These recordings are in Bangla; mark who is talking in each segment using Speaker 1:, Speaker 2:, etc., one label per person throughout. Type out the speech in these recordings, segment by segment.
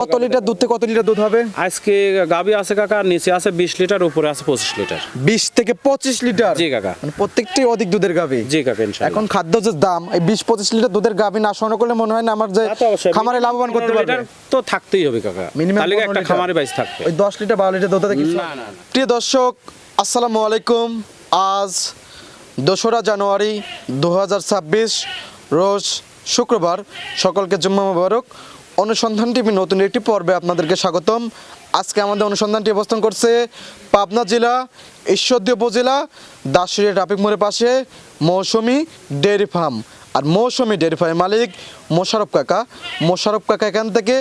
Speaker 1: কত লিটার দুধ থেকে কত লিটার দুধ হবে?
Speaker 2: আজকে গাবি আছে কাকা, নিচে আছে 20 লিটার, উপরে আছে 25 লিটার।
Speaker 1: 20 থেকে 25 লিটার?
Speaker 2: জি কাকা।
Speaker 1: মানে প্রত্যেকটাই অধিক দুধের গাভী?
Speaker 2: জি কাকা ইনশাআল্লাহ।
Speaker 1: এখন খাদ্য যে দাম, এই 20-25 লিটার দুধের গাভী না সংগ্রহ করলে মনে হয় না আমার যে খামারে লাভবান করতে পারবে।
Speaker 2: তো থাকতেই হবে কাকা, তাহলে একটা খামারে বাইস থাকবে।
Speaker 1: ওই 10 লিটার 12 লিটার দুধ থেকে
Speaker 2: না না।
Speaker 1: প্রিয় দর্শক আসসালামু আলাইকুম। আজ 2রা জানুয়ারি 2026 রোজ শুক্রবার। সকলকে জুম্মা মোবারক। অনুসন্ধান টিভি নতুন একটি পর্বে আপনাদেরকে স্বাগতম। আজকে আমাদের অনুসন্ধানটি অবস্থান করছে পাবনা জেলা ঈশ্বরদী উপজেলা দাসুরিয়া ট্রাফিক মোড়ের পাশে মৌসুমী ডেয়ারি ফার্ম। আর মৌসুমী ডেয়ারি ফার্মের মালিক মোশারফ কাকা। মোশারফ কাকা এখান থেকে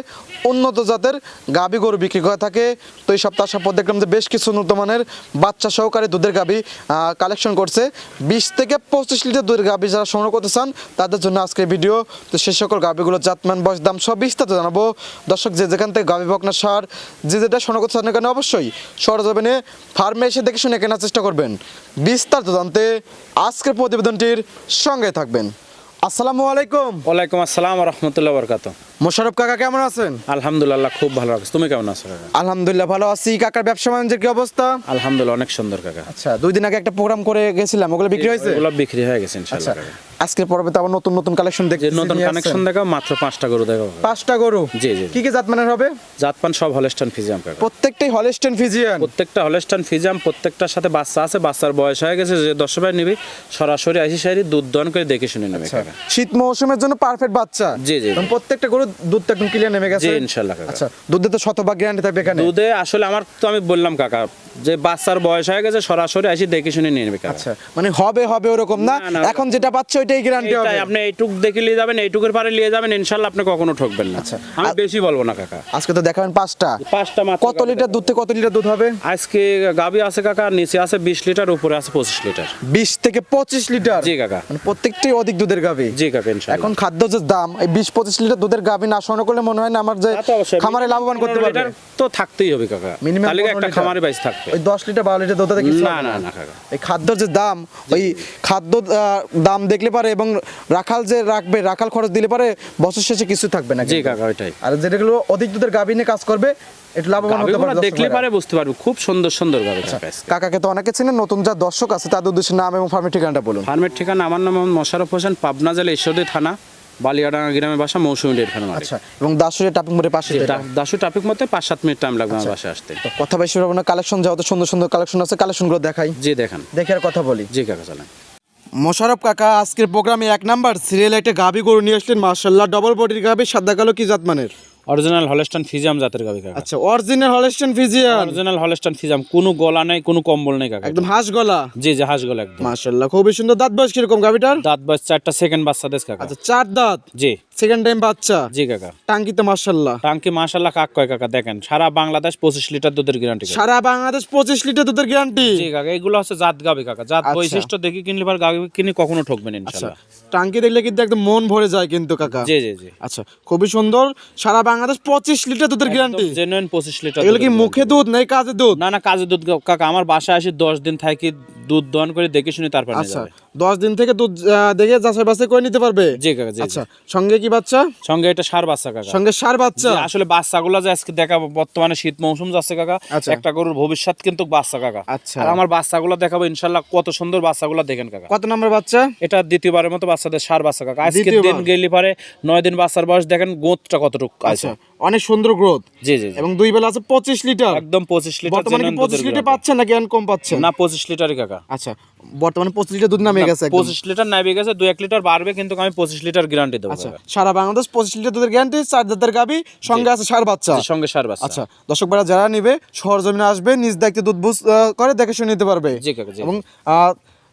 Speaker 1: উন্নত জাতের গাভী গরু বিক্রি করে থাকে। তো এই সপ্তাহ আসার পর দেখলাম যে বেশ কিছু উন্নত মানের বাচ্চা সহকারে দুধের গাভী কালেকশন করছে। 20 থেকে 25 লিটার দুধের গাভী যারা সংগ্রহ করতে চান তাদের জন্য আজকের ভিডিও। তো সেই সকল গাভীগুলো জাতমান, বয়স, দাম সব বিস্তারিত জানাবো। দর্শক যে যেখান থেকে গাভী বকনা সার যে যেটা সংগ্রহ করতে চান এখানে অবশ্যই সরজমিনে ফার্মে এসে দেখে শুনে কেনার চেষ্টা করবেন। বিস্তারিত জানতে আজকের প্রতিবেদনটির সঙ্গে থাকবেন। আসসালামু আলাইকুম।
Speaker 2: ওয়ালাইকুম আসসালাম ওয়া রাহমাতুল্লাহি ওয়া বারাকাতুহু।
Speaker 1: মোশারফ কাকা কেমন আছেন?
Speaker 2: আলহামদুলিল্লাহ খুব ভালো আছি, তুমি কেমন আছো কাকা?
Speaker 1: আলহামদুলিল্লাহ ভালো আছি। কাকার ব্যবসা বাণিজ্যের কি অবস্থা?
Speaker 2: আলহামদুলিল্লাহ অনেক সুন্দর কাকা।
Speaker 1: আচ্ছা, 2 দিন আগে একটা প্রোগ্রাম করে গেছিলাম, ওগুলো বিক্রি হয়েছে?
Speaker 2: ওগুলো বিক্রি হয়ে গেছে
Speaker 1: আচ্ছা,
Speaker 2: ইনশাআল্লাহ কাকা।
Speaker 1: আজকের পর্বে তো আবার নতুন নতুন কালেকশন দেখতে
Speaker 2: নতুন কানেকশন দেখাও, মাত্র 5টা গরু দেখাও।
Speaker 1: 5টা গরু?
Speaker 2: জি জি।
Speaker 1: কি কি জাতমানের হবে?
Speaker 2: জাতপান সব হলস্টাইন ফিজিয়াম কাকা।
Speaker 1: প্রত্যেকটাই হলস্টাইন ফিজিয়ান?
Speaker 2: প্রত্যেকটা হলস্টাইন ফিজিয়াম, প্রত্যেকটার সাথে বাচ্চা আছে, বাচ্চার বয়স হয়ে গেছে। যে 10 ভাই নিবি সরাসরি আইসি সারি দুধ দহন করে দেখে শুনে নেবে কাকা।
Speaker 1: শীত মৌসুমের জন্য পারফেক্ট বাচ্চা?
Speaker 2: জি জি।
Speaker 1: এবং প্রত্যেকটা গরু দুধটা একদম ক্লিয়ার নেমে গেছে?
Speaker 2: জি ইনশাআল্লাহ কাকা।
Speaker 1: আচ্ছা, দুধে তো শতভাগ গ্যারান্টি থাকবে এখানে?
Speaker 2: দুধে আসলে আমার তো আমি বললাম কাকা যে বাচ্চার বয়স হয়ে গেছে, সরাসরি আইসি দেখে শুনে নিয়ে নেবে কাকা।
Speaker 1: আচ্ছা, মানে হবে হবে ওরকম না,
Speaker 2: না,
Speaker 1: এখন যেটা পাচ্ছ ওইটাই গ্যারান্টি হবে?
Speaker 2: আপনি এইটুক দেখে নিয়ে যাবেন, এইটুকের পারে নিয়ে যাবেন, ইনশাআল্লাহ আপনি কখনো ঠকবেন না।
Speaker 1: আচ্ছা,
Speaker 2: আমি বেশি বলবো না কাকা।
Speaker 1: আজকে তো দেখাবেন 5টা?
Speaker 2: 5টা মাত্র।
Speaker 1: কত লিটার দুধ থেকে কত লিটার দুধ হবে?
Speaker 2: আজকে গাবি আছে কাকা, নিচে আছে 20 লিটার, উপরে আছে 25 লিটার।
Speaker 1: 20 থেকে 25 লিটার?
Speaker 2: জি কাকা।
Speaker 1: মানে প্রত্যেকটাই অধিক দুধের গাভী?
Speaker 2: জি কাকা ইনশাআল্লাহ।
Speaker 1: এখন খাদ্য যে দাম, এই 20-25 লিটার দুধের গাভী না সংগ্রহ করলে মনে হয় না আমার যে খামারে লাভবান করতে পারবে।
Speaker 2: তো থাকতেই হবে কাকা, তাহলে একটা খামারে বাইস থাকবে।
Speaker 1: ওই 10 লিটার 12 লিটার দুধ থেকে
Speaker 2: না না না কাকা।
Speaker 1: এই খাদ্যর যে দাম, ওই খাদ্য দাম দেখলে পারে এবং রাখাল যে রাখবে, রাখাল খরচ দিলে পারে বছর শেষে কিছু থাকবে না।
Speaker 2: জি কাকা ওইটাই।
Speaker 1: আর যেগুলো অধিক দুধের গাভী নিয়ে কাজ করবে একটু লাভবান হতে পারবে।
Speaker 2: দেখলে পারে বুঝতে পারবে, খুব সুন্দর সুন্দর গাবি কাকা।
Speaker 1: কাকাকে তো অনেকে চেনেন, নতুন যা দর্শক আছে তাদের উদ্দেশ্যে নাম এবং ফার্মের ঠিকানাটা বলুন।
Speaker 2: ফার্মের ঠিকানা আমার নাম মোশাররফ হোসেন, পাবনা জেলা ঈশ্বরদী থানা, বালিয়াডাঙ্গা গ্রামের বাসা, মৌসুমী ডেয়ারি ফার্ম।
Speaker 1: আচ্ছা, এবং দাসুরিয়া ট্রাফিক মোড়ের পাশে?
Speaker 2: দাসু ট্রাফিক মতে 5-7 মিনিট টাইম লাগবে আমার বাসায় আসতে।
Speaker 1: তো কথা বেশি হবে না, কালেকশন যাও তো সুন্দর সুন্দর কালেকশন আছে, কালেকশনগুলো দেখাই।
Speaker 2: জি দেখান।
Speaker 1: দেখে আর কথা বলি।
Speaker 2: জি কাকা চলেন।
Speaker 1: মোশারফ কাকা আজকের প্রোগ্রামে 1 নাম্বার সিরিয়াল একটা গাভী গরু নিয়ে আসলেন, মাশাআল্লাহ ডবল বডির গাভী, সাদা কালো। কি জাত মানের?
Speaker 2: অরিজিনাল হলস্টাইন ফিজিয়াম জাতের গাবি কাকা।
Speaker 1: আচ্ছা, original Holstein Friesian?
Speaker 2: Original Holstein Friesian, কোনো গলা নাই, কোনো কম্বল নাই কাকা,
Speaker 1: একদম হাঁস গলা?
Speaker 2: জি জি হাঁস গলা একদম।
Speaker 1: মাশাআল্লাহ খুবই সুন্দর। দাঁত বয়স কিরকম গাভীটার?
Speaker 2: দাঁত বয়স 4টা, সেকেন্ড বাচ্চা দেশ কাকা।
Speaker 1: আচ্ছা, 4 দাঁত?
Speaker 2: জি।
Speaker 1: সেকেন্ড টাইম বাচ্চা?
Speaker 2: জি কাকা।
Speaker 1: টাঙ্কি তো মাশাআল্লাহ?
Speaker 2: টাঙ্কি মাশাআল্লাহ কাক কয় কাকা, দেখেন সারা বাংলাদেশ 25 লিটার দুধের গ্যারান্টি।
Speaker 1: সারা বাংলাদেশ 25 লিটার দুধের গ্যারান্টি?
Speaker 2: জি কাকা, এগুলো হচ্ছে জাত গাবি কাকা, জাত বৈশিষ্ট্য দেখি কিনলে পার গাবি কিনে কখনো ঠকবেন ইনশাআল্লাহ।
Speaker 1: টাঙ্কি দেখলে কিন্তু একদম মন ভরে যায় কিন্তু কাকা।
Speaker 2: জি জি জি।
Speaker 1: আচ্ছা, খুবই সুন্দর। সারা বাংলাদেশ 25 লিটার দুধের গ্যারান্টি?
Speaker 2: Genuine 25 litre.
Speaker 1: এগুলো কি মুখে দুধ নাই কাজে দুধ?
Speaker 2: না না কাজে দুধ কাকা, আমার বাসায় আসি 10 দিন থাকি, দুধ দহন করে দেখে শুনে তারপর নিয়ে
Speaker 1: আচ্ছা,
Speaker 2: যাবে।
Speaker 1: 10 দিন থেকে দুধ দেখে যাচাই বাছাই করে নিতে পারবে?
Speaker 2: জি কাকা জি।
Speaker 1: আচ্ছা, সঙ্গে কি বাচ্চা?
Speaker 2: সঙ্গে এটা সার বাচ্চা কাকা।
Speaker 1: সঙ্গে সার বাচ্চা?
Speaker 2: জি, আসলে বাচ্চাগুলো যে আজকে দেখাবো, বর্তমানে শীত মৌসুম যাচ্ছে কাকা,
Speaker 1: আচ্ছা।
Speaker 2: একটা গরুর ভবিষ্যৎ কিন্তু বাচ্চা কাকা।
Speaker 1: আচ্ছা।
Speaker 2: আর আমার বাচ্চাগুলো দেখাবো ইনশাআল্লাহ, কত সুন্দর বাচ্চাগুলো দেখেন কাকা।
Speaker 1: কত নম্বর বাচ্চা?
Speaker 2: এটা দ্বিতীয়বারের মতো বাচ্চাদের সার বাচ্চা কাকা। আজকে
Speaker 1: দ্বিতীয়বার?
Speaker 2: দিন গেলে পারে 9 দিন বাচ্চার বয়স, দেখেন গোঁতটা কতটুকু আছে।
Speaker 1: আচ্ছা, অনেক সুন্দর গ্রোথ।
Speaker 2: জি জি জি।
Speaker 1: এবং 2 বেলা আছে 25 লিটার?
Speaker 2: একদম 25 লিটার।
Speaker 1: বর্তমানে কি 25 লিটার পাচ্ছেন নাকি এখন কম পাচ্ছেন?
Speaker 2: না 25 লিটারই কাকা।
Speaker 1: আচ্ছা, বর্তমানে 25 লিটার দুধ নামে গেছে একদম?
Speaker 2: 25 লিটার নামে গেছে, 2-1 লিটার বাড়বে, কিন্তু আমি 25 লিটার গ্যারান্টি দেবো
Speaker 1: আচ্ছা,
Speaker 2: কাকা।
Speaker 1: সারা বাংলাদেশ 25 লিটার দুধের গ্যারান্টি, 4 দাঁতের গাভী, সঙ্গে আছে সার বাচ্চা?
Speaker 2: জি, সঙ্গে সার বাচ্চা।
Speaker 1: আচ্ছা, দর্শক ভাইরা যারা নেবে সরজমিনে আসবে, নিজ দায়িত্বে দুধ বুঝ করে দেখে শুনে নিতে পারবে।
Speaker 2: জি কাকা জি।
Speaker 1: এবং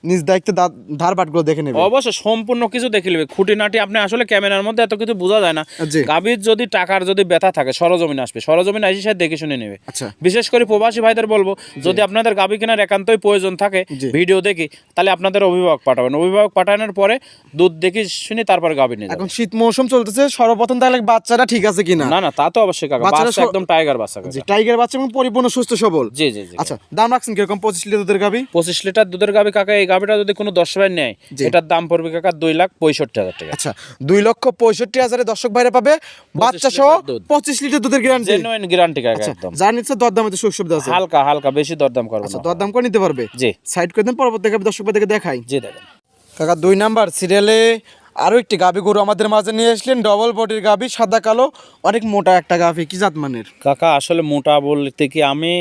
Speaker 1: নিজ দায়িত্বে ধার বাটগুলো দেখে নেবে।
Speaker 2: অবশ্যই সম্পূর্ণ কিছু দেখে নেবে, খুঁটিনাটি আপনি আসলে ক্যামেরার মধ্যে এত কিছু বোঝা যায় না।
Speaker 1: জি।
Speaker 2: গাভীর যদি টাকার যদি ব্যথা থাকে সরজমিনে আসবে, সরজমিনে এসে সাথে দেখে শুনে নেবে।
Speaker 1: আচ্ছা,
Speaker 2: বিশেষ করে প্রবাসী ভাইদের বলবো, যদি আপনাদের গাভী কেনার একান্তই প্রয়োজন থাকে,
Speaker 1: জি।
Speaker 2: ভিডিও দেখি, তাহলে আপনাদের অভিভাবক পাঠাবেন। অভিভাবক পাঠানোর পরে দুধ দেখি শুনে তারপর গাভী নিয়ে
Speaker 1: এখন
Speaker 2: যাবেন।
Speaker 1: শীত মৌসুম চলতেছে, সর্বপ্রথম তাহলে বাচ্চাটা ঠিক আছে কিনা?
Speaker 2: না না তা তো অবশ্যই কাকা,
Speaker 1: বাচ্চারা
Speaker 2: বাচ্চা একদম টাইগার বাচ্চা কাকা।
Speaker 1: জি, টাইগার বাচ্চা এবং পরিপূর্ণ সুস্থ সবল।
Speaker 2: জি জি জি।
Speaker 1: আচ্ছা, দাম রাখছেন কিরকম 25 লিটার দুধের গাভী?
Speaker 2: 25 লিটার দুধের গাভী কাকা, এই গাভিটা যদি কোনো দর্শক ভাই নেয়,
Speaker 1: জি।
Speaker 2: এটার দাম পড়বে কাকা 2,65,000 টাকা।
Speaker 1: আচ্ছা 2,65,000 দর্শক ভাইরা পাবে বাচ্চা সহ
Speaker 2: লিটার দুধ।
Speaker 1: 25 লিটার দুধের গ্যারান্টি।
Speaker 2: জেনুইন গ্যারান্টি কাকা
Speaker 1: আচ্ছা
Speaker 2: একদম।
Speaker 1: যার নিচ্ছে দরদামে তো সুযোগ সুবিধা আছে।
Speaker 2: হালকা হালকা, বেশি দরদাম করবে
Speaker 1: আচ্ছা
Speaker 2: না।
Speaker 1: দরদাম করে নিতে পারবে।
Speaker 2: জি
Speaker 1: সাইড করে দেন, পরবর্তী গাভী দর্শক ভাইদেরকে দেখাই।
Speaker 2: জি দেখেন
Speaker 1: কাকা 2 নাম্বার সিরিয়ালে আরো একটি গাভী গরু আমাদের মাঝে নিয়ে আসলেন, ডবল বডির গাভী, সাদা কালো, অনেক মোটা একটা গাভী। কি জাত মানের?
Speaker 2: কাকা আসলে মোটা বলতে কি আমি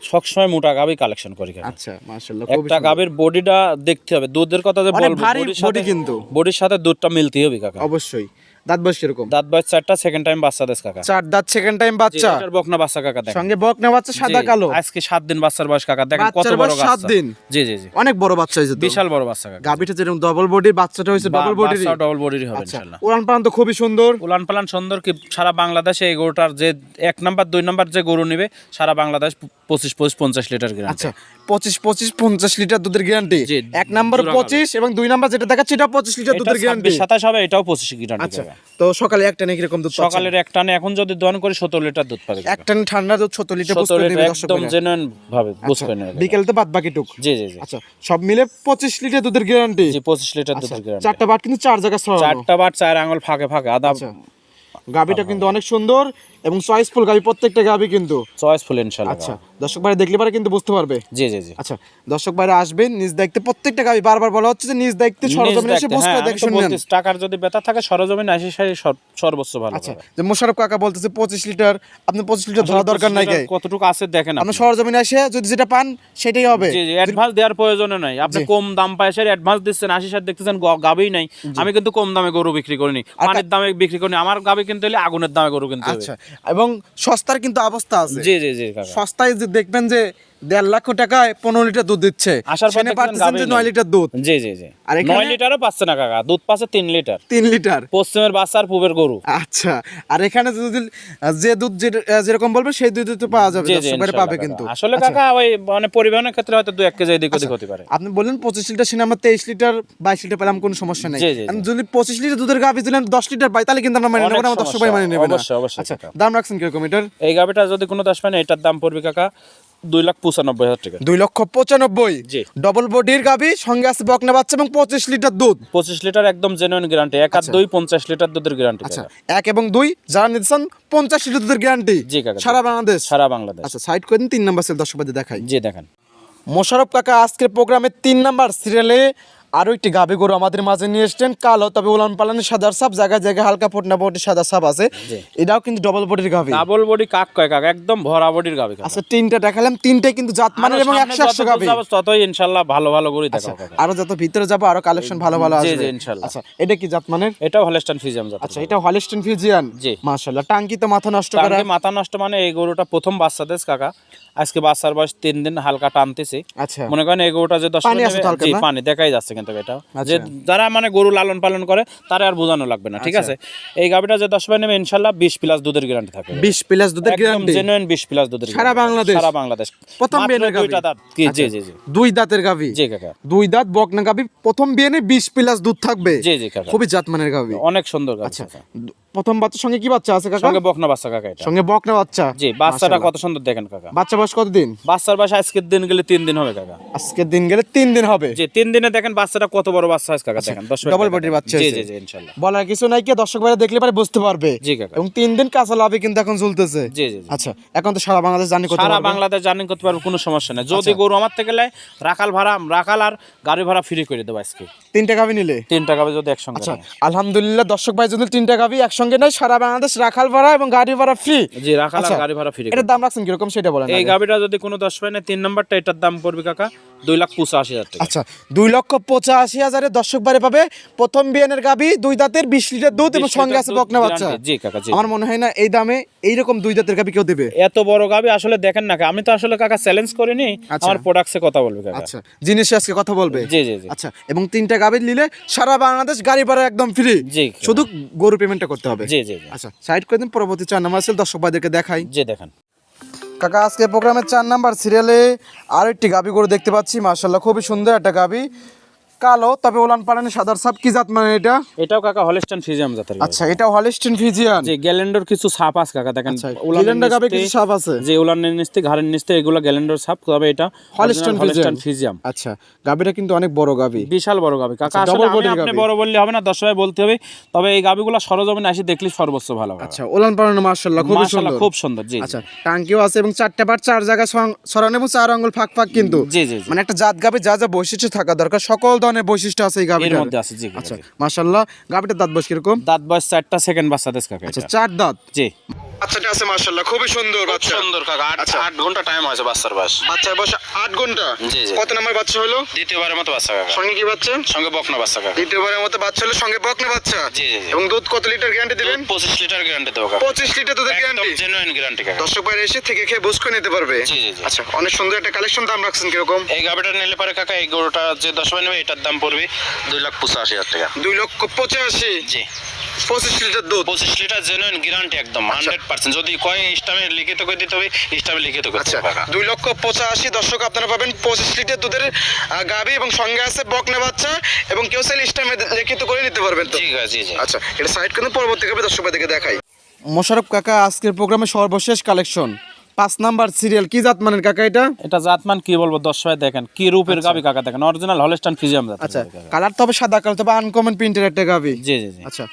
Speaker 2: সবসময় মোটা গাভি কালেকশন করি কাকা।
Speaker 1: আচ্ছা মাশাআল্লাহ,
Speaker 2: একটা গাভীর বডিটা দেখতে হবে, দুধের কথা যে
Speaker 1: অনেক
Speaker 2: বলবো,
Speaker 1: ভারী
Speaker 2: বডির
Speaker 1: body
Speaker 2: সাথে
Speaker 1: কিন্তু।
Speaker 2: বডির সাথে দুধটা মিলতেই হবে কাকা।
Speaker 1: অবশ্যই। দাঁত বয়স কিরকম?
Speaker 2: দাঁত বয়স 4টা, সেকেন্ড টাইম বাচ্চা দেশ কাকা।
Speaker 1: 4 দাঁত, সেকেন্ড টাইম
Speaker 2: জি,
Speaker 1: বাচ্চা,
Speaker 2: এটার বকনা বাচ্চা কাকা দেখেন।
Speaker 1: সঙ্গে বকনা বাচ্চা, সাদা
Speaker 2: জি,
Speaker 1: কালো।
Speaker 2: আজকে 7 দিন বাচ্চার বয়স কাকা, দেখেন কত
Speaker 1: বাচ্চার
Speaker 2: বড়
Speaker 1: বয়স 7
Speaker 2: বাচ্চা।
Speaker 1: দিন।
Speaker 2: জি জি জি,
Speaker 1: অনেক বড় বাচ্চা হয়েছে তো।
Speaker 2: বিশাল বড় বাচ্চা কাকা।
Speaker 1: গাভীটা যেরকম ডবল বডির, বাচ্চাটা হয়েছে ডবল বডির।
Speaker 2: বাচ্চা ডবল বডির হবে
Speaker 1: আচ্ছা
Speaker 2: ইনশাআল্লাহ।
Speaker 1: উড়ান পালান তো খুবই সুন্দর।
Speaker 2: উলান পালান সুন্দর, কি সারা বাংলাদেশে এই গরুটার যে 1 নাম্বার 2 নাম্বার যে গরু নিবে সারা বাংলাদেশ 25-50 লিটার গ্যারান্টি।
Speaker 1: আচ্ছা 25-50 লিটার দুধের গ্যারান্টি।
Speaker 2: জি,
Speaker 1: এক নাম্বার
Speaker 2: জোড়া
Speaker 1: 25 এবং 2 নাম্বার যেটা দেখাচ্ছে এটা 25 লিটার দুধের গ্যারান্টি।
Speaker 2: 27 হবে, এটাও 25 গ্যারান্টি
Speaker 1: আচ্ছা
Speaker 2: কাকা।
Speaker 1: তো সকালে একটা নাকি এরকম দুধ পাচ্ছেন?
Speaker 2: সকালের এক টানে এখন যদি দহন করি 17 লিটার দুধ পাবে কাকা।
Speaker 1: একটা ঠান্ডা দুধ 70 লিটার
Speaker 2: 17
Speaker 1: বুঝতে
Speaker 2: লিটার
Speaker 1: নেবে দর্শক
Speaker 2: একদম
Speaker 1: ভাইরা।
Speaker 2: জেনুইন ভাবে
Speaker 1: আচ্ছা,
Speaker 2: বুঝবে না।
Speaker 1: বিকেলে তো বাদ বাকি টুক।
Speaker 2: জি জি জি
Speaker 1: আচ্ছা সব মিলে 25 লিটার দুধের গ্যারান্টি।
Speaker 2: জি 25 লিটার
Speaker 1: আচ্ছা
Speaker 2: দুধের গ্যারান্টি।
Speaker 1: চারটা বাট কিন্তু 4 জায়গায় ছড়ানো।
Speaker 2: 4টা বার 4 আঙুল ফাঁকে ফাঁকে আদা
Speaker 1: আচ্ছা গাবিটা কিন্তু অনেক সুন্দর এবং চয়েসফুল গাবি, প্রত্যেকটা গাবি কিন্তু।
Speaker 2: চয়েস ফুল ইনশাআল্লাহ।
Speaker 1: আচ্ছা দর্শক ভাইরা দেখলে পারে কিন্তু বুঝতে পারবে।
Speaker 2: জি জি জি,
Speaker 1: আচ্ছা দর্শক ভাইরা আসবেন নিজ দায়িত্বে, প্রত্যেকটা গাবি বারবার বলা হচ্ছে যে নিজ দায়িত্বে সরজমিনে এসে বুঝতে দেখে শুনবেন।
Speaker 2: টাকার যদি বেতা থাকে সরজমিন আসি সারি সর্বোচ্চ ভালো।
Speaker 1: আচ্ছা যে মোশাররফ কাকা বলতেছে 25 লিটার, আপনি 25 লিটার ধরা দরকার নাই গায়ে,
Speaker 2: কতটুকু আছে দেখেন
Speaker 1: আপনি সরজমিনে এসে যদি যেটা পান সেটাই হবে।
Speaker 2: জি জি, অ্যাডভান্স দেওয়ার প্রয়োজন নাই। আপনি কম দাম পায় সে অ্যাডভান্স দিচ্ছেন, 80 দেখতেছেন গাবি নাই। আমি কিন্তু কম দামে গরু বিক্রি করিনি, পানির দামে বিক্রি করিনি। আমার গাবি কিনতে হলে আগুনের দামে গরু কিনতে হবে।
Speaker 1: আচ্ছা এবং সস্তার কিন্তু অবস্থা আছে।
Speaker 2: জি জি জি কাকা,
Speaker 1: সস্তায় যে দেখবেন যে 1.5 লাখ টাকায় 15 লিটার দুধ দিচ্ছে,
Speaker 2: আসার পর
Speaker 1: সেখানে
Speaker 2: দেখবেন
Speaker 1: পাচ্ছেন যে
Speaker 2: গাভী
Speaker 1: 9
Speaker 2: নেই।
Speaker 1: লিটার দুধ।
Speaker 2: জি জি জি,
Speaker 1: আর এখানে
Speaker 2: 9 লিটারও পাচ্ছে না কাকা, দুধ পাচ্ছে 3 লিটার।
Speaker 1: 3 লিটার।
Speaker 2: পশ্চিমের বাচ্চা আর পূবের গরু।
Speaker 1: আচ্ছা আর এখানে যদি যে দুধ যেরকম বলবে সেই দুধ তো পাওয়া যাবে,
Speaker 2: জি জি
Speaker 1: দর্শক ভাইরা
Speaker 2: ইনশাআল্লাহ
Speaker 1: পাবে
Speaker 2: কাকা।
Speaker 1: কিন্তু।
Speaker 2: আসলে
Speaker 1: আচ্ছা,
Speaker 2: কাকা ওই মানে পরিবহনের ক্ষেত্রে হয়তো 2-1 কেজি এদিক ওদিক হতে পারে।
Speaker 1: আপনি বললেন 25 লিটার, সেখানে আমরা 23 লিটার 22 লিটার পেলাম, কোনো সমস্যা নেই।
Speaker 2: জি, জি, জি।
Speaker 1: আমি যদি 25 লিটার দুধের গাভী দিলেন 10 লিটার পাই তাহলে কিন্তু আমরা মানে নেব
Speaker 2: অনেক
Speaker 1: না, আমার দর্শক ভাই মানে নেবে না।
Speaker 2: অবশ্যই, অবশ্যই
Speaker 1: আচ্ছা
Speaker 2: কাকা।
Speaker 1: দাম রাখছেন কিরকম এটার?
Speaker 2: এই গাভিটা যদি কোনো দাস পায় না, এটার দাম পড়বে কাকা 2,95,000 টাকা।
Speaker 1: 2,95,000।
Speaker 2: জি।
Speaker 1: ডবল বডির গাভী, সঙ্গে আছে বকনা বাচ্চা এবং 25 লিটার দুধ।
Speaker 2: 25 লিটার একদম জেনুইন গ্যারান্টি। 1 আর 2 50 লিটার দুধের গ্যারান্টি।
Speaker 1: আচ্ছা 1 এবং 2 যারা নিতেছেন 50 লিটার দুধের গ্যারান্টি
Speaker 2: জি কাকা,
Speaker 1: সারা বাংলাদেশ।
Speaker 2: সারা বাংলাদেশ।
Speaker 1: আচ্ছা সাইড করে দিন, 3 নাম্বার সেল দর্শক ভাইদের দেখাই।
Speaker 2: জি দেখেন,
Speaker 1: মোশাররফ কাকা আজকের প্রোগ্রামের 3 নাম্বার সিরিয়ালে আরো একটি গাভী গরু আমাদের মাঝে নিয়ে এসেছেন, কালো তবে উলান পালানের সাদার সাপ, জায়গায় জায়গায় হালকা ফোটনা বডি সাদা সাপ আছে। এটাও কিন্তু ডবল বডির গাভী।
Speaker 2: ডাবল বডি কাক কয় কাকা, একদম ভরা বডির গাভি কাকা।
Speaker 1: আচ্ছা তিনটা দেখালাম, তিনটাই কিন্তু জাত মানের এবং 100 গাভী।
Speaker 2: ততই ইনশাআল্লাহ ভালো ভালো গরুই দেখাবো কাকা।
Speaker 1: আরো যত ভিতরে যাব আরো কালেকশন ভালো ভালো
Speaker 2: জি,
Speaker 1: আসবে
Speaker 2: জি, ইনশাআল্লাহ।
Speaker 1: আচ্ছা এটা কি জাত মানের?
Speaker 2: এটাও হলস্টাইন ফ্রিজিয়াম জাতের।
Speaker 1: আচ্ছা এটা হলিস্টিন ফিজিয়ান।
Speaker 2: জি।
Speaker 1: মাশাআল্লাহ টাঙ্কি তো মাথা নষ্ট করা।
Speaker 2: টাঙ্কি মাথা নষ্ট মানে এই গরুটা প্রথম বাচ্চা দেশ কাকা। আজকে বাচ্চার বয়স 3 দিন, হালকা টানতেছে।
Speaker 1: আচ্ছা
Speaker 2: মনে করেন এই গরুটা যে 10
Speaker 1: পানি আছে তো হালকা না?
Speaker 2: পানি দেখাই যাচ্ছে কিন্তু এটা
Speaker 1: আচ্ছা।
Speaker 2: যে যারা মানে গরু লালন পালন করে তারা আর বোঝানো লাগবে না, ঠিক আছে। এই গাভিটা যে 10 নেবে ইনশাআল্লাহ 20 প্লাস দুধের গ্যারান্টি থাকবে।
Speaker 1: 20 প্লাস দুধের
Speaker 2: একদম
Speaker 1: গ্যারান্টি
Speaker 2: জেনুইন 20 প্লাস দুধের
Speaker 1: সারা
Speaker 2: guarantee।
Speaker 1: বাংলাদেশ?
Speaker 2: সারা বাংলাদেশ।
Speaker 1: প্রথম
Speaker 2: মাত্র
Speaker 1: বিয়ানের গাভী?
Speaker 2: দুইটা দাঁত। কি জি জি জি।
Speaker 1: 2 দাঁতের গাভী।
Speaker 2: জি কাকা।
Speaker 1: 2 দাঁত বকনা গাভী, প্রথম বিয়ানে 20 প্লাস দুধ থাকবে।
Speaker 2: জি জি কাকা।
Speaker 1: খুবই জাত মানের গাভী।
Speaker 2: অনেক সুন্দর গাভি
Speaker 1: আচ্ছা
Speaker 2: কাকা।
Speaker 1: প্রথম বাচ্চার সঙ্গে কি বাচ্চা আছে কাকা?
Speaker 2: সঙ্গে বকনা বাচ্চা কাকা এটা।
Speaker 1: সঙ্গে বকনা বাচ্চা।
Speaker 2: জি বাচ্চাটা
Speaker 1: মাশাআল্লাহ।
Speaker 2: কত সুন্দর দেখেন কাকা।
Speaker 1: বাচ্চা বয়স কতদিন?
Speaker 2: বাচ্চার বয়স আজকের দিন গেলে 3 দিন হবে কাকা।
Speaker 1: আজকের দিন গেলে 3 দিন হবে।
Speaker 2: জি 3 দিনে দেখেন বাচ্চাটা কত বড় বাচ্চা আছে কাকা, দেখেন 10
Speaker 1: ডবল বডির বাচ্চা
Speaker 2: জি
Speaker 1: আছে।
Speaker 2: জি জি ইনশাআল্লাহ।
Speaker 1: বলার কিছু নাই, কি দর্শক ভাইরা দেখলে পারে বুঝতে পারবে।
Speaker 2: জি কাকা।
Speaker 1: এবং 3 দিন কাঁচা লাভে কিন্তু এখন চলতেছে।
Speaker 2: জি জি জি।
Speaker 1: আচ্ছা এখন তো সারা বাংলাদেশ জানি কত
Speaker 2: সারা
Speaker 1: পারবে।
Speaker 2: বাংলাদেশ জার্নি করতে পারবো, কোনো সমস্যা নেই। যদি গরু আমার থেকে নেয় রাখাল ভাড়া, রাখাল আর গাড়ি ভাড়া ফ্রি করে দেবো আজকে।
Speaker 1: 3টা গাভী নিলে?
Speaker 2: 3টা গাভি যদি একসঙ্গে
Speaker 1: আচ্ছা
Speaker 2: নেয়।
Speaker 1: আলহামদুলিল্লাহ দর্শক ভাই যদি 3টা গাভী একসঙ্গে নেয় সারা বাংলাদেশ রাখাল ভাড়া এবং গাড়ি ভাড়া ফ্রি।
Speaker 2: জি রাখাল আর গাড়ি ভাড়া ফ্রি।
Speaker 1: এটার দাম রাখছেন কিরকম সেটা বলেন।
Speaker 2: এই গাভিটা যদি কোনো 10 পায় না, 3 নাম্বারটা এটার দাম পড়বে কাকা 2,85,000 টাকা।
Speaker 1: আচ্ছা 2,85,000 দর্শক বারে পাবে প্রথম বিয়ানের গাভী, 2 দাঁতের 20 লিটার দুধ এবং
Speaker 2: 20
Speaker 1: সঙ্গে
Speaker 2: লিটার
Speaker 1: আছে
Speaker 2: দুধ
Speaker 1: বকনা বাচ্চা।
Speaker 2: guarantee। জি কাকা জি।
Speaker 1: আমার মনে হয় না এই দামে এইরকম 2 দাঁতের গাভী কেউ দেবে।
Speaker 2: এত বড় গাভি আসলে দেখেন না, আমি তো আসলে কাকা চ্যালেঞ্জ করিনি,
Speaker 1: আচ্ছা।
Speaker 2: আমার প্রোডাক্টসে কথা বলবে কাকা।
Speaker 1: আচ্ছা জিনিসে আজকে কথা বলবে।
Speaker 2: জি জি জি।
Speaker 1: আচ্ছা এবং 3টা গাভী নিলে সারা বাংলাদেশ গাড়ি ভাড়া একদম ফ্রি।
Speaker 2: জি
Speaker 1: শুধু গরু পেমেন্টটা করতে হবে।
Speaker 2: জি জি জি।
Speaker 1: আচ্ছা সাইড করে দিন, পরবর্তী 4 নাম্বার সেল দর্শক ভাইদেরকে দেখাই।
Speaker 2: জি দেখেন,
Speaker 1: কাকা আজকে প্রোগ্রামের 4 নাম্বার সিরিয়ালে আর একটি গাভী গরু দেখতে পাচ্ছি, মাশাআল্লাহ খুবই সুন্দর একটা গাভী, কালো, তবে ওলান পালানে সাদার ছাপ। কি জাত মানে এটা?
Speaker 2: এটাও কাকা হলস্টাইন ফ্রিজিয়াম জাতের গাভী।
Speaker 1: আচ্ছা, এটা হলিস্টিন ফিজিয়ান।
Speaker 2: যে গ্যালেন্ডর কিছু ছাপ আছে কাকা, দেখেন
Speaker 1: গিলেন্ডা গাবে কিছু ছাপ আছে।
Speaker 2: যে উলানের নিচে ঘাড়ের নিচে এগুলো গ্যালেন্ডর ছাপ, তবে এটা
Speaker 1: হলিস্টিন
Speaker 2: ফিজিয়াম।
Speaker 1: আচ্ছা, গাবিটা কিন্তু অনেক বড় গাবি,
Speaker 2: বিশাল বড় গাভী কাকা।
Speaker 1: আচ্ছা,
Speaker 2: আসলে
Speaker 1: double
Speaker 2: আমি
Speaker 1: body র
Speaker 2: আপনি
Speaker 1: গাভী।
Speaker 2: বড় বললে হবে না, দর্শকই বলতে হবে। তবে এই গাভীগুলো সরজমিনে এসে দেখলে সর্বোচ্চ ভালো হবে।
Speaker 1: আচ্ছা, ওলান পালানে মাশাআল্লাহ খুব
Speaker 2: মাশাআল্লাহ
Speaker 1: সুন্দর।
Speaker 2: খুব সুন্দর। জি
Speaker 1: আচ্ছা, টাঙ্কিও আছে এবং চারটা বার চার জায়গায় সরানো এবং 4 আঙ্গুল ফাঁক ফাঁক কিন্তু।
Speaker 2: জি জি জি।
Speaker 1: মানে একটা জাত গাবে যা যা বৈশিষ্ট্য থাকা দরকার, সকল ধরনের বৈশিষ্ট্য আছে এই
Speaker 2: এর
Speaker 1: গাবিটার
Speaker 2: মধ্যে আছে। জি
Speaker 1: আচ্ছা,
Speaker 2: কাকা, জি।
Speaker 1: মাশাআল্লাহ। গাবিটার দাঁত বয়স কিরকম?
Speaker 2: দাঁত বয়স 4টা, সেকেন্ড বাচ্চা দেশ কাকা।
Speaker 1: আচ্ছা,
Speaker 2: এটা
Speaker 1: 4 দাঁত।
Speaker 2: জি,
Speaker 1: বাচ্চাটা আছে মাশাআল্লাহ খুবই সুন্দর বাচ্চা।
Speaker 2: সুন্দর কাকা। 8 ঘন্টা টাইম আছে বাচ্চার বয়স।
Speaker 1: বাচ্চার বয়স 8 ঘন্টা।
Speaker 2: জি জি।
Speaker 1: কত নাম্বার বাচ্চা হলো?
Speaker 2: দ্বিতীয়বারের মতো বাচ্চা কাকা।
Speaker 1: সঙ্গে কি বাচ্চা?
Speaker 2: সঙ্গে বকনা বাচ্চা কাকা।
Speaker 1: দ্বিতীয়বারের মতো বাচ্চা হলো, সঙ্গে বকনা বাচ্চা।
Speaker 2: জি জি জি।
Speaker 1: এবং দুধ কত লিটার গ্যারান্টি দিবেন?
Speaker 2: 25 লিটার গ্যারান্টি দেবো কাকা।
Speaker 1: 25 লিটার দুধের
Speaker 2: একদম
Speaker 1: গ্যারান্টি।
Speaker 2: জেনুইন গ্যারান্টি কাকা।
Speaker 1: দর্শক ভাই এসে থেকে খেয়ে বুঝ করে নিতে পারবে।
Speaker 2: জি জি জি।
Speaker 1: আচ্ছা, অনেক সুন্দর একটা কালেকশন। দাম রাখছেন কিরকম?
Speaker 2: এই গাভিটা নিলে পারে কাকা, এই গরুটা যে 10 নেবে এটার দাম পড়বে 2,85,000 টাকা।
Speaker 1: 2,85,000।
Speaker 2: জি।
Speaker 1: 25 লিটার দুধ।
Speaker 2: 25 লিটার জেনুইন গ্যারান্টি একদম 100%। যদি কয় ইস্টামে লিখিত করে দিতে হবে, ইস্টামে লিখিত করতে
Speaker 1: আচ্ছা,
Speaker 2: হবে কাকা।
Speaker 1: 2,85,000 দর্শক আপনারা পাবেন 25 লিটার দুধের গাভী এবং সঙ্গে আছে বকনা বাচ্চা, এবং কেউ চাইলে ইস্টামে লিখিত করে নিতে পারবেন তো।
Speaker 2: জি কাকা, জি জি।
Speaker 1: আচ্ছা, এটা সাইড কিন্তু পরবর্তী গাভী দর্শক ভাইদেরকে দেখাই। মোশাররফ কাকা, আজকের প্রোগ্রামে সর্বশেষ কালেকশন 5 নাম্বার সিরিয়াল। কি জাত মানের কাকা এটা?
Speaker 2: এটা জাতমান কি বলবো, 10 দেখেন কি রূপের গাভী কাকা, দেখেন অরিজিনাল হলস্টাইন ফ্রিজিয়াম জাতের
Speaker 1: আচ্ছা,
Speaker 2: গাভী কাকা।
Speaker 1: কালার তবে সাদা কালার, তবে আনকমন প্রিন্টের একটা গাভী।
Speaker 2: জি জি জি।
Speaker 1: আচ্ছা,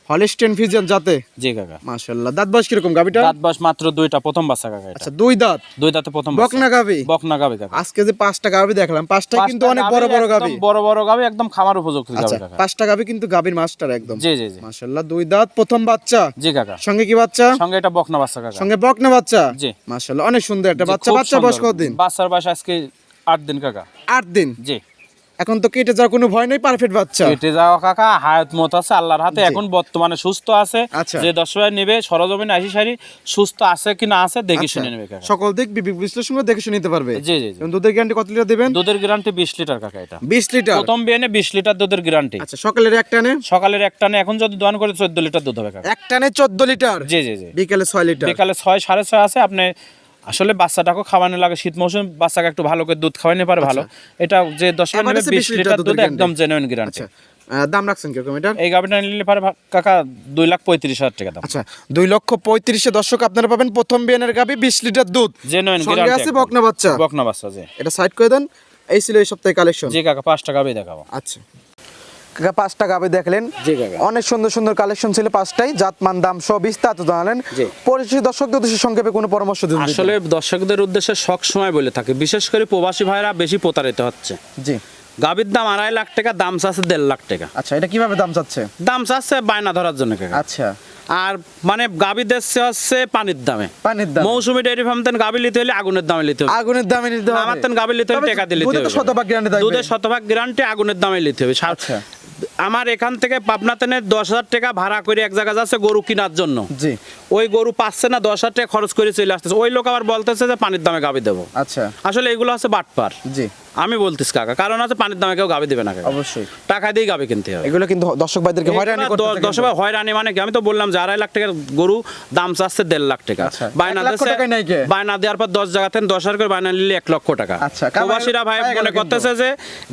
Speaker 1: হলিস্টিন ফিজিয়ান জাতে।
Speaker 2: জি কাকা।
Speaker 1: মাশাআল্লাহ। দাঁত বয়স কিরকম গাভীটা?
Speaker 2: দাঁত বয়স মাত্র 2টা, প্রথম বাচ্চা কাকা এটা।
Speaker 1: আচ্ছা, 2 দাঁত।
Speaker 2: 2 দাঁতে প্রথম বাচ্চা।
Speaker 1: বকনা গাভী।
Speaker 2: বকনা গাভী কাকা।
Speaker 1: আজকে যে 5টা গাভী দেখলাম, 5টাই কিন্তু অনেক বড় বড় গাভী।
Speaker 2: একদম বড় বড় গাভী, একদম খামার উপযুক্ত গাভী
Speaker 1: আচ্ছা,
Speaker 2: কাকা।
Speaker 1: 5টা গাভী কিন্তু গাভীর মাস্টার একদম।
Speaker 2: জি জি জি।
Speaker 1: মাশাআল্লাহ, 2 দাঁত, প্রথম বাচ্চা।
Speaker 2: জি কাকা।
Speaker 1: সঙ্গে কি বাচ্চা?
Speaker 2: সঙ্গে এটা বকনা বাচ্চা কাকা।
Speaker 1: সঙ্গে বকনা বাচ্চা।
Speaker 2: জি।
Speaker 1: মাশাআল্লাহ, অনেক সুন্দর একটা
Speaker 2: জি,
Speaker 1: বাচ্চা।
Speaker 2: খুব
Speaker 1: বাচ্চা বয়স
Speaker 2: সুন্দর।
Speaker 1: কতদিন?
Speaker 2: বাচ্চার বয়স আজকে 8 দিন কাকা।
Speaker 1: 8 দিন।
Speaker 2: জি।
Speaker 1: এখন তো কেটে যাওয়ার কোনো ভয় নেই, পারফেক্ট বাচ্চা।
Speaker 2: কেটে যাওয়া কাকা হায়াত মত আছে আল্লাহর হাতে।
Speaker 1: জি।
Speaker 2: এখন বর্তমানে সুস্থ আছে।
Speaker 1: আচ্ছা।
Speaker 2: যে দর্শক নেবে সরজমিনে আসি সারি সুস্থ আছে কি না আছে দেখে
Speaker 1: আচ্ছা,
Speaker 2: শুনে নেবে কাকা।
Speaker 1: সকল দিক বিশ্লেষণ করে দেখে শুনে নিতে পারবে।
Speaker 2: জি জি জি।
Speaker 1: এবং দুধের গ্যারান্টি কত লিটার দিবেন?
Speaker 2: দুধের গ্যারান্টি 20 লিটার কাকা এটা।
Speaker 1: 20 লিটার।
Speaker 2: প্রথম বিয়ানে 20 লিটার দুধের গ্যারান্টি।
Speaker 1: আচ্ছা, সকালের এক টানে?
Speaker 2: সকালের এক টানে এখন যদি দোয়ান করে 14 লিটার দুধ হবে কাকা।
Speaker 1: এক টানে 14 লিটার।
Speaker 2: জি জি জি।
Speaker 1: বিকালে 6 লিটার।
Speaker 2: বিকালে 6 6:30 আছে। আপনি আসলে বাচ্চাটাকে খাওয়ানো লাগে, শীত মৌসুম বাচ্চাকে একটু ভালো করে দুধ খাওয়াইতে পারে ভালো। এটা যে 10 নেবে
Speaker 1: Average
Speaker 2: 20 লিটার দুধ একদম জেনুইন গ্যারান্টি।
Speaker 1: আচ্ছা, দাম রাখছেন কিরকম এটার?
Speaker 2: এই গাভিটা নিলে পারে কাকা 2,35,000 টাকা দাম।
Speaker 1: আচ্ছা, 2,35,000 দর্শক আপনারা পাবেন প্রথম বিয়ানের গাভী, 20 লিটার দুধ।
Speaker 2: জেনুইন
Speaker 1: সঙ্গে
Speaker 2: গ্যারান্টি
Speaker 1: আছে বকনা বাচ্চা।
Speaker 2: বকনা বাচ্চা। জি
Speaker 1: এটা সাইড করে দেন। এই ছিল এই সপ্তাহে কালেকশন।
Speaker 2: জি কাকা, 5 টাকা দেখাবো।
Speaker 1: আচ্ছা কাকা, 5টা গাভী দেখলেন।
Speaker 2: জি কাকা।
Speaker 1: অনেক সুন্দর সুন্দর কালেকশন ছিল 5টাই। জাতমান দাম সব বিস্তারিত জানালেন।
Speaker 2: জি।
Speaker 1: পরিচিত দর্শকদের উদ্দেশ্যে সংক্ষেপে কোনো পরামর্শ দিন?
Speaker 2: আসলে দর্শকদের উদ্দেশ্যে সব সময় বলে থাকে, বিশেষ করে প্রবাসী ভাইরা বেশি প্রতারিত হচ্ছে।
Speaker 1: জি।
Speaker 2: গাভীর দাম 2.5 লাখ টাকা, দাম চাচ্ছে 1.5 লাখ টাকা।
Speaker 1: আচ্ছা, এটা কিভাবে দাম চাচ্ছে?
Speaker 2: দাম চাচ্ছে বায়না ধরার জন্য কাকা।
Speaker 1: আচ্ছা,
Speaker 2: আর মানে গাভী দিচ্ছে হচ্ছে পানির দামে।
Speaker 1: পানির দাম।
Speaker 2: মৌসুমী ডেয়ারি ফার্ম তেন গাভী নিতে হলে আগুনের দামে নিতে হবে।
Speaker 1: আগুনের দামে নিতে হবে।
Speaker 2: আমার তেন গাভী নিতে হলে
Speaker 1: তবে
Speaker 2: টাকা দিলে
Speaker 1: দুধে তো শতভাগ গ্যারান্টি থাকবে।
Speaker 2: দুধের শতভাগ গ্যারান্টি, আগুনের দামে নিতে হবে।
Speaker 1: আচ্ছা।
Speaker 2: আমার এখান থেকে পাবনা তেনে 10,000 টাকা ভাড়া করে এক জায়গা যাচ্ছে গরু কেনার জন্য।
Speaker 1: জি।
Speaker 2: ওই গরু পাচ্ছে না, 10,000 টাকা খরচ করে চলে আসতেছে। ওই লোক আবার বলতেছে যে পানির দামে গাভী দেবো।
Speaker 1: আচ্ছা।
Speaker 2: আসলে এগুলো হচ্ছে বাটপার।
Speaker 1: জি।
Speaker 2: আমি বলতেছি কাকা, কারণ আছে পানির দামে কেউ গাভী দেবে না কাকা।
Speaker 1: অবশ্যই
Speaker 2: টাকা দিয়ে গাভী কিনতে হবে।
Speaker 1: এগুলো কিন্তু দর্শক ভাইদেরকে হয়রানি করতে থাকে।
Speaker 2: 10 হয়রানি মানে কি, আমি তো বললাম যে 2.5 লাখ টাকার গরু, দাম চাচ্ছে 1.5 লাখ টাকা।
Speaker 1: আচ্ছা,
Speaker 2: বায়না
Speaker 1: 1 লক্ষ
Speaker 2: দিচ্ছে,
Speaker 1: টাকায় নাই কে?
Speaker 2: বায়না দেওয়ার পর 10 জায়গা থেকে 10,000 করে বায়না নিলে 1 লক্ষ টাকা।
Speaker 1: আচ্ছা,
Speaker 2: প্রবাসীরা ভাই
Speaker 1: পায়ে গেল
Speaker 2: মনে করতেছে যে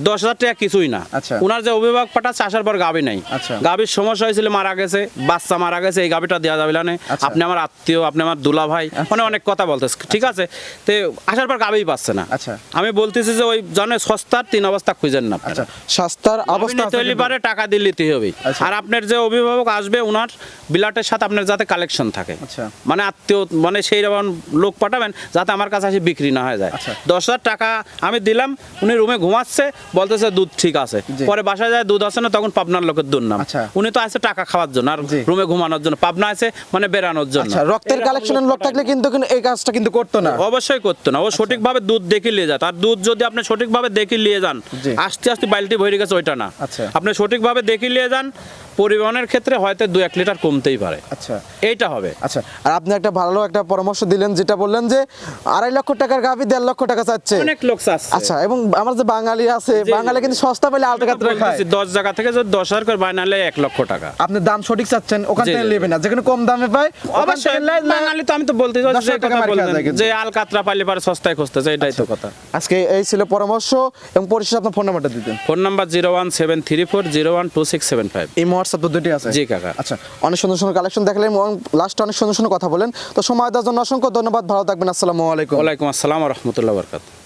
Speaker 2: 10,000 টাকা কিছুই না।
Speaker 1: আচ্ছা।
Speaker 2: উনার যে অভিভাবক পাঠাচ্ছে আসার পর গাভী নাই।
Speaker 1: আচ্ছা।
Speaker 2: গাভীর সমস্যা হয়েছিল, মারা গেছে, বাচ্চা মারা গেছে, এই গাভীটা দেওয়া যাবে না।
Speaker 1: আচ্ছা।
Speaker 2: আপনি আমার আত্মীয়, আপনি আমার দুলা ভাই, মানে অনেক কথা বলতেছে। ঠিক আছে, তো আসার পর গাভী পাচ্ছে না।
Speaker 1: আচ্ছা।
Speaker 2: আমি বলতেছি যে ওই জনের সস্তার 3 অবস্থা খুঁজেন না।
Speaker 1: আচ্ছা, সস্তার অবস্থা আছে
Speaker 2: তৈরি
Speaker 1: কিন্তু।
Speaker 2: পারে টাকা দিলে নিতে হবে।
Speaker 1: আচ্ছা।
Speaker 2: আর আপনার যে অভিভাবক আসবে উনার বিলাটের সাথে আপনার যাতে কালেকশন থাকে।
Speaker 1: আচ্ছা।
Speaker 2: মানে আত্মীয়, মানে সেই রকম লোক পাঠাবেন যাতে আমার কাছে এসে বিক্রি না হয়ে যায়।
Speaker 1: আচ্ছা।
Speaker 2: 10,000 টাকা আমি দিলাম, উনি রুমে ঘুমাচ্ছে, বলতেছে দুধ ঠিক আছে।
Speaker 1: জি।
Speaker 2: পরে বাসায় যায় দুধ আছে না, তখন পাবনার লোকের দুধ নাম।
Speaker 1: আচ্ছা।
Speaker 2: উনি তো আছে টাকা খাওয়ার জন্য আর
Speaker 1: জি।
Speaker 2: রুমে ঘুমানোর জন্য, পাবনা আছে মানে বেরানোর জন্য।
Speaker 1: আচ্ছা, রক্তের
Speaker 2: এরকম
Speaker 1: কালেকশনের লোক থাকলে কিন্তু এই কাজটা কিন্তু করতো না।
Speaker 2: অবশ্যই করতো না। ও সঠিকভাবে দুধ দেখে নিয়ে যায়। আর দুধ যদি আপনি সঠিকভাবে দেখে নিয়ে যান,
Speaker 1: জি।
Speaker 2: আস্তে আস্তে বালতি ভরে গেছে ওইটা না।
Speaker 1: আচ্ছা।
Speaker 2: আপনি সঠিকভাবে দেখে নিয়ে যান, পরিবহনের ক্ষেত্রে হয়তো 2-1 লিটার কমতেই পারে,
Speaker 1: আচ্ছা
Speaker 2: এইটা হবে।
Speaker 1: আচ্ছা, আর আপনি একটা ভালো একটা পরামর্শ দিলেন, যেটা বললেন যে 2.5 লক্ষ টাকার গাভী 1.5 লক্ষ টাকা চাচ্ছে।
Speaker 2: অনেক লোক চাচ্ছে।
Speaker 1: আচ্ছা, এবং আমার যে বাঙালি আছে, বাঙালি কিন্তু সস্তা পেলে আলটা কাতরা খায়।
Speaker 2: 10 জায়গা থেকে যদি 10,000 করে বায় নালে 1 লক্ষ টাকা।
Speaker 1: আপনি দাম সঠিক চাচ্ছেন, ওখান
Speaker 2: জি,
Speaker 1: থেকে
Speaker 2: জি।
Speaker 1: নেবেন না, যেখানে কম দামে পায় ওখান থেকে
Speaker 2: অবশ্যই বাঙালি তো, আমি তো বলতে চাচ্ছি
Speaker 1: 10,000 টাকা মার খাওয়া যায় কিন্তু।
Speaker 2: যে আলকাতরা পাইলে পারে সস্তায় খুঁজতেছে, এটাই তো কথা।
Speaker 1: আজকে এই ছিল পরামর্শ, এবং পরিশেষে আপনার ফোন নাম্বারটা দিতেন।
Speaker 2: Phone number 01734012675।
Speaker 1: এই হোয়াটসঅ্যাপ তো দুটি আছে।
Speaker 2: জি কাকা।
Speaker 1: আচ্ছা, অনেক সুন্দর সুন্দর কালেকশন দেখালেন এবং লাস্টে অনেক সুন্দর সুন্দর কথা বলেন। তো সময় দেওয়ার জন্য অসংখ্য ধন্যবাদ, ভালো থাকবেন, আসসালামু আলাইকুম।
Speaker 2: ওয়ালাইকুম আসসালাম ওয়া রাহমাতুল্লাহি ওয়া বারাকাতুহু।